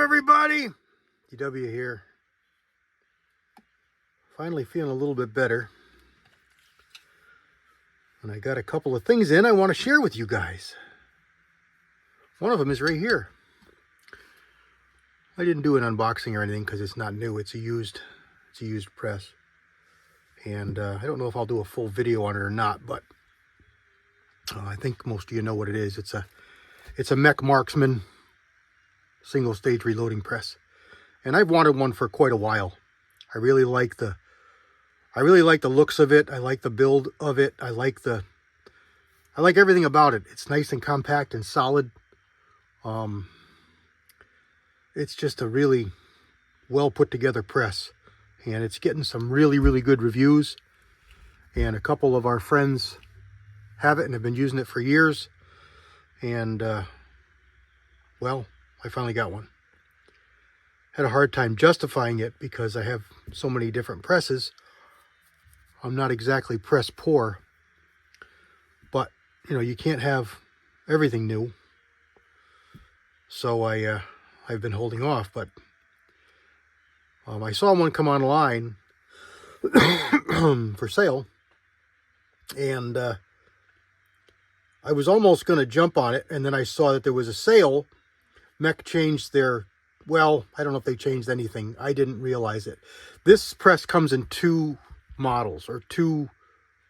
everybody, DW here. Finally feeling a little bit better, and I got a couple of things in I want to share with you guys. One of them is right here. I didn't do an unboxing or anything because it's not new. It's a used press, and I don't know if I'll do a full video on it or not, but I think most of you know what it is. It's a MEC Marksman single stage reloading press, and I've wanted one for quite a while. I really like the looks of it. I like the build of it. I like everything about it. It's nice and compact and solid. It's just a really well put together press, and it's getting some really good reviews, and a couple of our friends have it and have been using it for years, and well, I finally got one. Had a hard time justifying it because I have so many different presses. I'm not exactly press poor, but you know, you can't have everything new. So I've been holding off, but I saw one come online for sale, and I was almost going to jump on it, and then I saw that there was a sale. MEC changed their, well, I don't know if they changed anything. I didn't realize it. This press comes in two models, or two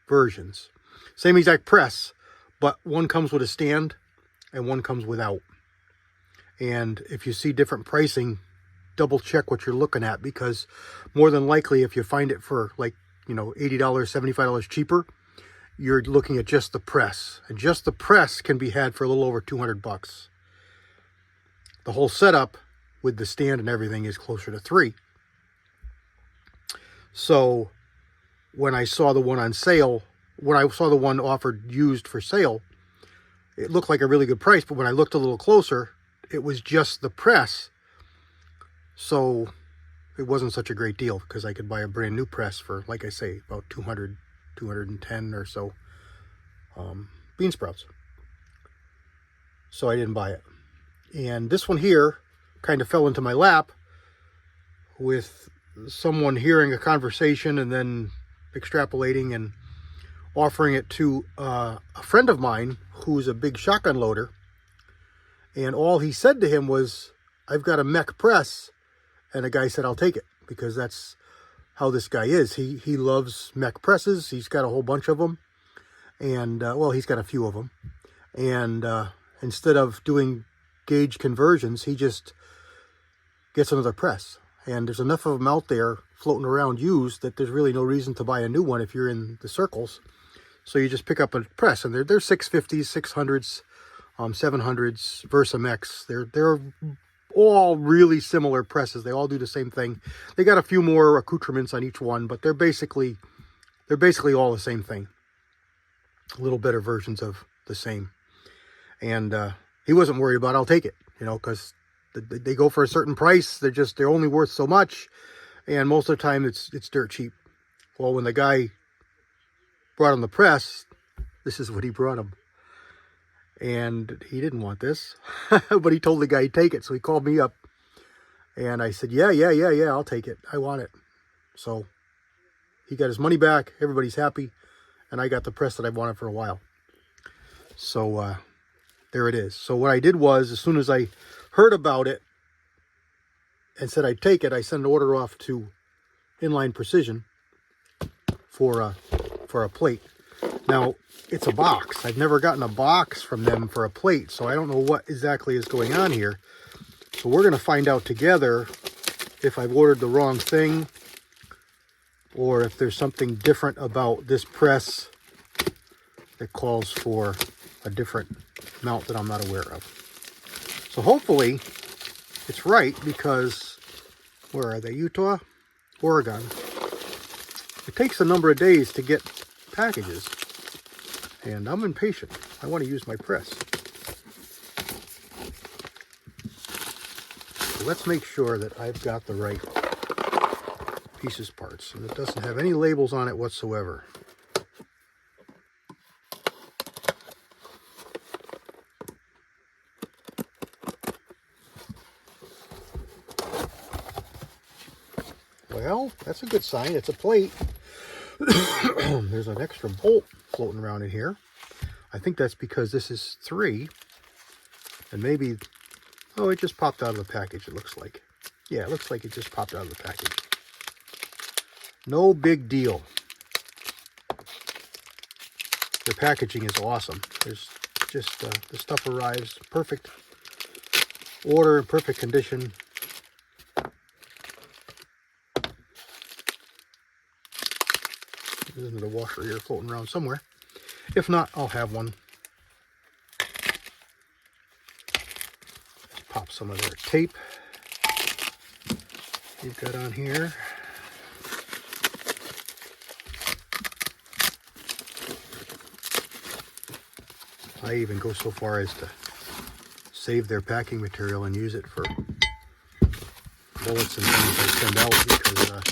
versions. Same exact press, but one comes with a stand and one comes without. And if you see different pricing, double check what you're looking at, because more than likely, if you find it for like, you know, $80, $75 cheaper, you're looking at just the press. And just the press can be had for a little over 200 bucks. The whole setup with the stand and everything is closer to $3. So when I saw the one on sale, when I saw the one offered used for sale, it looked like a really good price. But when I looked a little closer, it was just the press. So it wasn't such a great deal, because I could buy a brand new press for, like I say, about 200, 210 or so bean sprouts. So I didn't buy it. And this one here kind of fell into my lap with someone hearing a conversation and then extrapolating and offering it to a friend of mine who's a big shotgun loader. And all he said to him was, "I've got a MEC press." And the guy said, "I'll take it," because that's how this guy is. He loves MEC presses. He's got a whole bunch of them. And, well, he's got a few of them. And instead of doing gauge conversions, he just gets another press. And there's enough of them out there floating around used that there's really no reason to buy a new one if you're in the circles. So you just pick up a press, and they're 650s, 600s, 700s, Versa MECs. They're all really similar presses. They all do the same thing. They got a few more accoutrements on each one, but they're basically all the same thing. A little better versions of the same. And he wasn't worried about it. I'll take it, you know, because they go for a certain price. They're only worth so much, and most of the time it's dirt cheap. Well, when the guy brought him the press, this is what he brought him. And he didn't want this, but he told the guy he'd take it. So he called me up, and I said, yeah, I'll take it. I want it. So he got his money back. Everybody's happy. And I got the press that I've wanted for a while. So there it is. So what I did was, as soon as I heard about it and said I'd take it, I sent an order off to Inline Precision for a plate. Now, it's a box. I've never gotten a box from them for a plate, so I don't know what exactly is going on here. So we're going to find out together if I've ordered the wrong thing, or if there's something different about this press that calls for a different mount that I'm not aware of. So hopefully it's right, because where are they? Utah? Oregon. It takes a number of days to get packages, and I'm impatient. I want to use my press. So let's make sure that I've got the right pieces parts, and it doesn't have any labels on it whatsoever. Well, that's a good sign. It's a plate. There's an extra bolt floating around in here. I think that's because this is 3. And maybe, oh, it just popped out of the package, it looks like. Yeah, it looks like it just popped out of the package. No big deal. The packaging is awesome. There's just, the stuff arrives perfect order, in perfect condition. There's another washer here floating around somewhere. If not, I'll have one. Pop some of their tape you've got on here. I even go so far as to save their packing material and use it for bullets and things I send out, because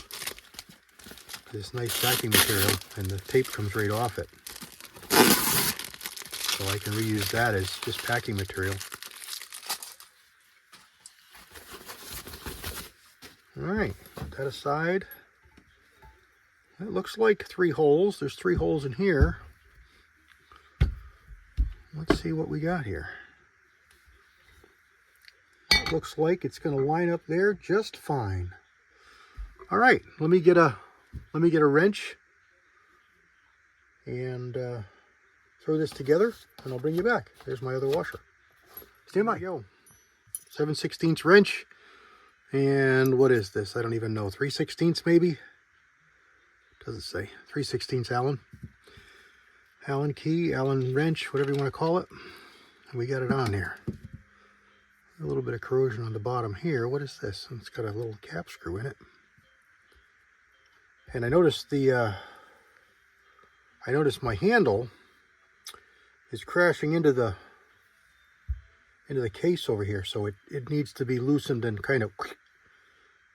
it's nice packing material and the tape comes right off it. So I can reuse that as just packing material. Alright, put that aside. It looks like 3 holes. There's 3 holes in here. Let's see what we got here. It looks like it's going to line up there just fine. Alright, let me get a wrench and throw this together, and I'll bring you back. There's my other washer. Stand by. Go. 7/16 wrench. And what is this? I don't even know. 3/16 maybe? Doesn't say. 3/16 Allen. Allen key, Allen wrench, whatever you want to call it. And we got it on there. A little bit of corrosion on the bottom here. What is this? It's got a little cap screw in it. And I noticed my handle is crashing into the case over here, so it needs to be loosened and kind of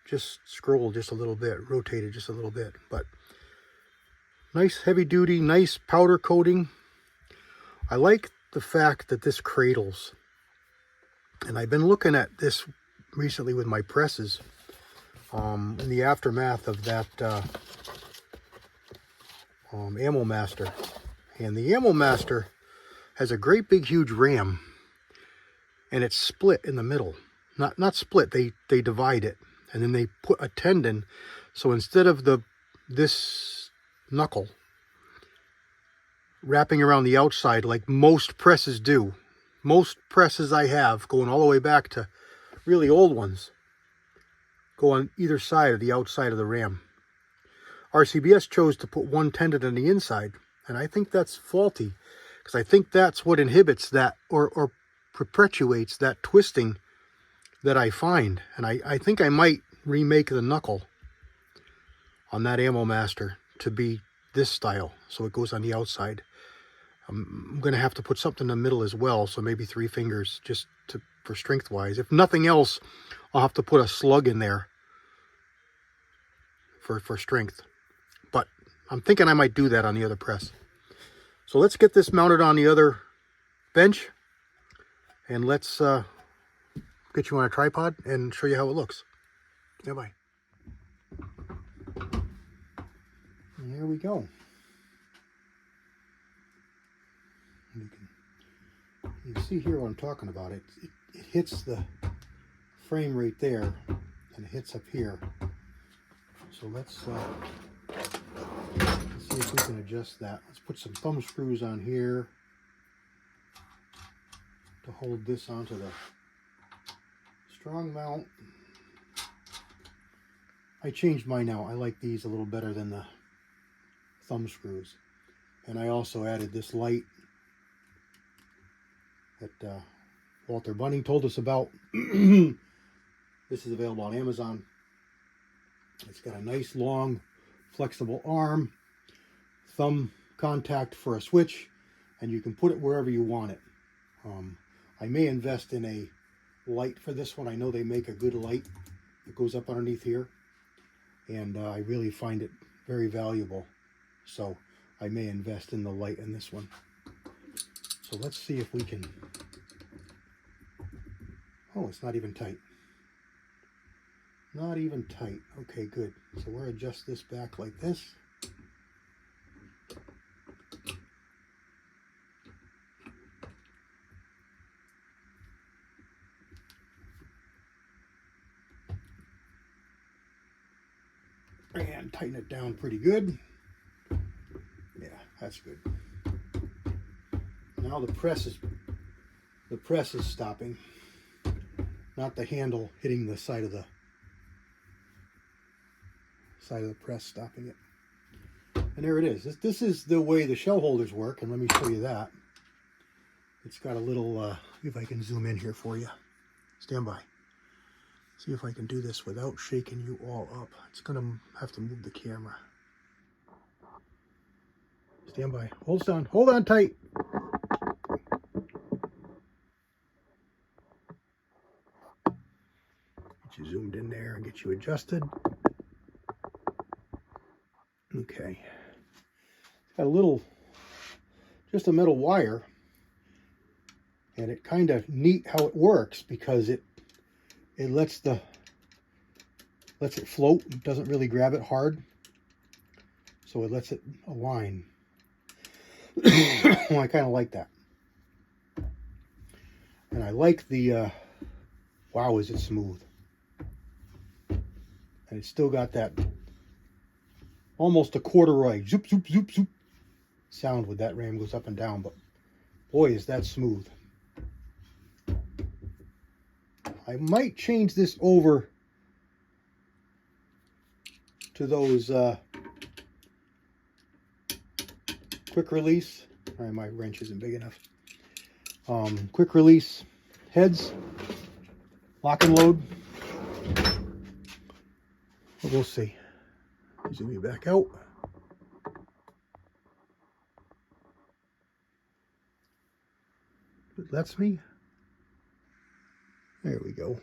just scrolled just a little bit, rotated just a little bit. But nice heavy duty, nice powder coating. I like the fact that this cradles, and I've been looking at this recently with my presses in the aftermath of that Ammo Master. And the Ammo Master has a great big huge ram, and it's split in the middle. Not split, they divide it, and then they put a tendon. So instead of this knuckle wrapping around the outside like most presses do, most presses I have, going all the way back to really old ones, go on either side of the outside of the ram. RCBS chose to put one tendon on the inside, and I think that's faulty, because I think that's what inhibits that or perpetuates that twisting that I find. And I think I might remake the knuckle on that Ammo Master to be this style, so it goes on the outside. I'm going to have to put something in the middle as well, so maybe 3 fingers just for strength wise. If nothing else, I'll have to put a slug in there for strength. But I'm thinking I might do that on the other press. So let's get this mounted on the other bench, and let's get you on a tripod and show you how it looks. Bye-bye. Here we go. You can see here what I'm talking about. It hits the frame right there, and it hits up here. So let's see if we can adjust that. Let's put some thumb screws on here to hold this onto the strong mount. I changed mine out. I like these a little better than the thumb screws. And I also added this light that Walter Bunning told us about. This is available on Amazon. It's got a nice long flexible arm, thumb contact for a switch, and you can put it wherever you want it. I may invest in a light for this one. I know they make a good light that goes up underneath here, and I really find it very valuable. So I may invest in the light in this one. So let's see if we can... Oh, it's not even tight. Not even tight. Okay, good. So we'll adjust this back like this. And tighten it down pretty good. Yeah, that's good. Now the press is stopping, not the handle hitting the side of the press stopping it. And there it is. This is the way the shell holders work, and let me show you that. It's got a little, if I can zoom in here for you. Stand by. See if I can do this without shaking you all up. It's going to have to move the camera. Stand by. Hold on. Hold on tight. Get you zoomed in there and get you adjusted. Okay. It's got a little, just a metal wire. And it kind of neat how it works because it lets it float. It doesn't really grab it hard. So it lets it align. I kind of like that. And I like the, wow, is it smooth. And it's still got that almost a corduroy zoop, zoop, zoop, zoop sound when that ram goes up and down. But boy, is that smooth. I might change this over to those quick release. All right, my wrench isn't big enough. Quick release heads, lock and load. We'll see. Zoom you back out. It lets me. There we go.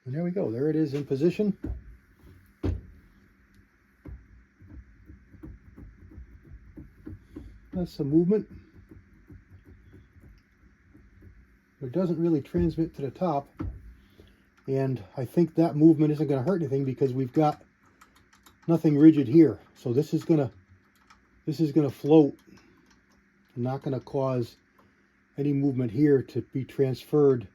And there we go. There it is in position. That's some movement. It doesn't really transmit to the top. And I think that movement isn't going to hurt anything because we've got nothing rigid here. So this is going to float and not going to cause any movement here to be transferred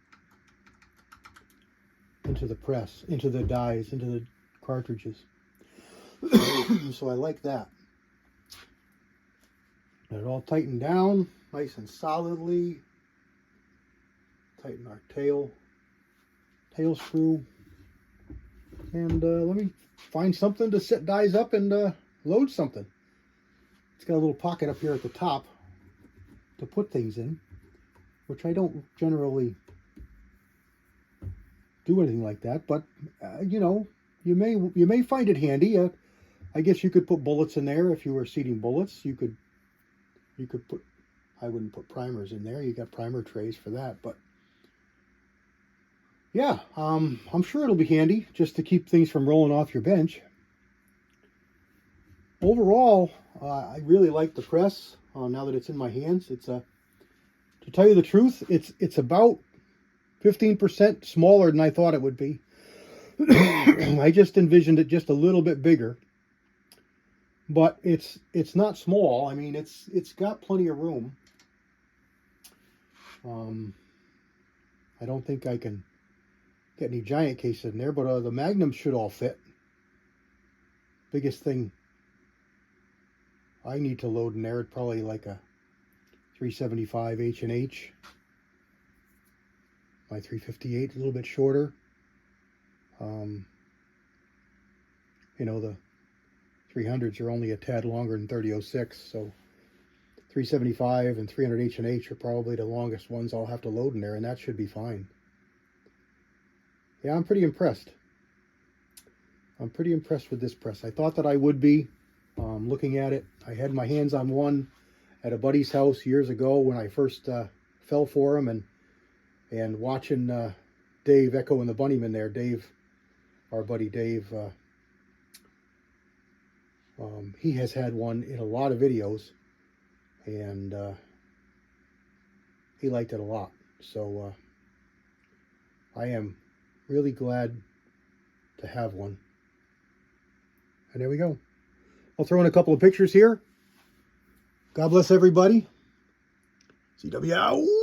into the press, into the dies, into the cartridges. So I like that. Got it all tightened down, nice and solidly. Tighten our tail screw. And let me find something to set dies up and load something. It's got a little pocket up here at the top to put things in, which I don't generally do anything like that, but you know, you may find it handy. I guess you could put bullets in there if you were seating bullets. You could put, I wouldn't put primers in there. You got primer trays for that, but yeah, I'm sure it'll be handy just to keep things from rolling off your bench. Overall, I really like the press. Now that it's in my hands, it's to tell you the truth, it's about 15% smaller than I thought it would be. I just envisioned it just a little bit bigger, but it's not small. I mean, it's got plenty of room. I don't think I can get any giant cases in there, but the Magnums should all fit. Biggest thing I need to load in there, probably like a 375 H&H. My 358 a little bit shorter. You know, the 300s are only a tad longer than 3006, so 375 and 300 H&H are probably the longest ones I'll have to load in there, and that should be fine. Yeah, I'm pretty impressed. I'm pretty impressed with this press. I thought that I would be. Looking at it, I had my hands on one at a buddy's house years ago when I first fell for him, and watching Dave, Echo and the Bunnyman there, Dave, our buddy Dave, he has had one in a lot of videos, and he liked it a lot. So I am really glad to have one. And there we go. I'll throw in a couple of pictures here. God bless everybody. CW out.